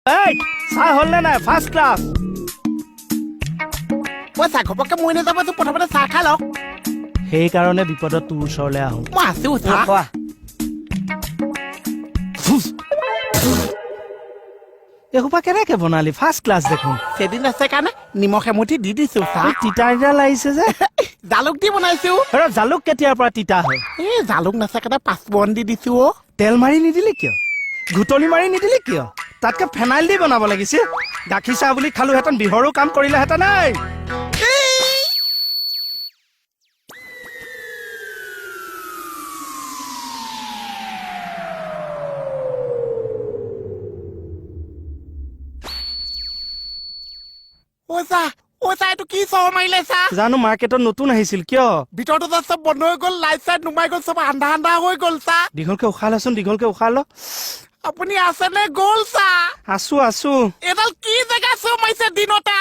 এই চাহ হ'ল নে নাই ফাৰ্ষ্ট ক্লাছ মই চাহ ঘপককে মই নাযাব প্ৰথমতে চাহ খাই লওক সেইকাৰণে বিপদত তোৰ ওচৰলৈ আহোঁ মই আছো চাহ খোৱা এসোপা কেনেকে বনালি ফাৰ্ষ্ট ক্লাছ দেখোন চেদিন আছে কাৰণে নিমখ এমুঠি দি দিছো চাহ তিতা তিতা লাগিছে যে জালুক দি বনাইছো জালুক কেতিয়াৰ পৰা তিতা হয় এই জালুক নাছে কাৰণে পাঁচপন দি দিছো অ তেল মাৰি নিদিলি কিয় ঘুটনি মাৰি নিদিলি কিয় তাতকে ফেনাইল দি বনাব লাগিছিল গাখীৰ চাহ বুলি খালোহেঁতেন বিহৰো কাম কৰিলেহেঁতেন নাই অ চাহ এইটো কি চৰ মাৰিলে চাহ জানো মাৰ্কেটত নতুন আহিছিল কিয় ভিতৰতো চাহ চব বন্ধ হৈ গ'ল লাইট চাইট নুমাই গ'ল চব আন্ধা আন্ধা হৈ গ'ল চাহ দীঘলকে উশাহ লচোন দীঘলকে উশাহ ল আপুনি আছে নে গ'ল চাহ আছো আছো এডাল কি জেগা চৰ মাৰিছে দিনতে